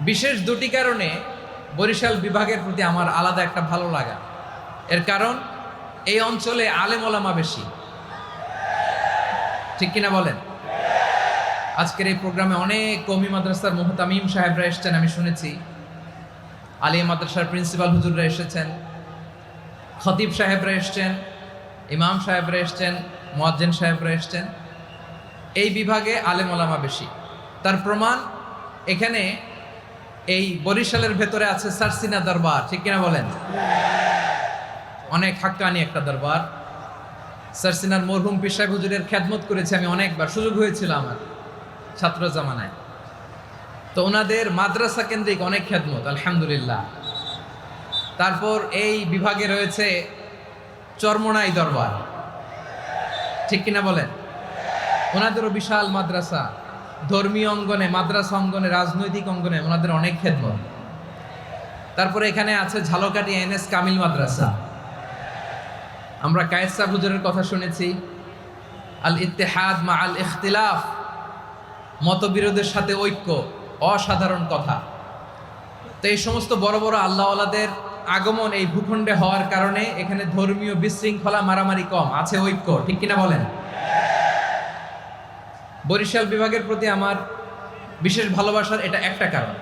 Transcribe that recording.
বিশেষ দুটি কারণে বরিশাল বিভাগের প্রতি আমার আলাদা একটা ভালো লাগা। এর কারণ এই অঞ্চলে আলেম ওলামা বেশি, ঠিক কিনা বলেন? আজকের এই প্রোগ্রামে অনেক কওমি মাদ্রাসার মুহতামিম সাহেবরা এসেছেন, আমি শুনেছি। আলিয়া মাদ্রাসার প্রিন্সিপাল হুজুররা এসেছেন, খতিব সাহেবরা এসেছেন, ইমাম সাহেবরা এসেছেন, মুয়াজ্জিন সাহেবরা এসেছেন। এই বিভাগে আলেম ওলামা বেশি। তার প্রমাণ এখানে এই বরিশালের ভেতরে আছে সারসিনা দরবার, ঠিক কিনা বলেন? অনেক হাক্কানি একটা দরবার। সারসিনার মরহুম পীর সাহেব হুজুরের খেদমত করেছি আমি অনেকবার, সুযোগ হয়েছিল আমার ছাত্র জামানায়। তো ওনাদের মাদ্রাসা কেন্দ্রিক অনেক খেদমত, আলহামদুলিল্লাহ। তারপর এই বিভাগে রয়েছে চরমোনাই দরবার, ঠিক কিনা বলেন? ওনাদেরও বিশাল মাদ্রাসা, ধর্মীয় অঙ্গনে, মাদ্রাসা অঙ্গনে, রাজনৈতিক অঙ্গনে ওনাদের অনেক খেদমত। তারপরে এখানে আছে ঝালকাঠি এনএস কামিল মাদ্রাসা। আমরা কায়েস সাহেব হুজুরের কথা শুনেছি, আল ইত্তেহাদ মা আল ইখতিলাফ, মতবিরোধের সাথে ঐক্য, অসাধারণ কথা। তো এই সমস্ত বড় বড় আল্লাহওয়ালাদের আগমন এই ভূখণ্ডে হওয়ার কারণে এখানে ধর্মীয় বিশৃঙ্খলা, মারামারি কম, আছে ঐক্য, ঠিক কিনা বলেন? বরিশাল বিভাগের প্রতি আমার বিশেষ ভালোবাসার এটা একটা কারণ।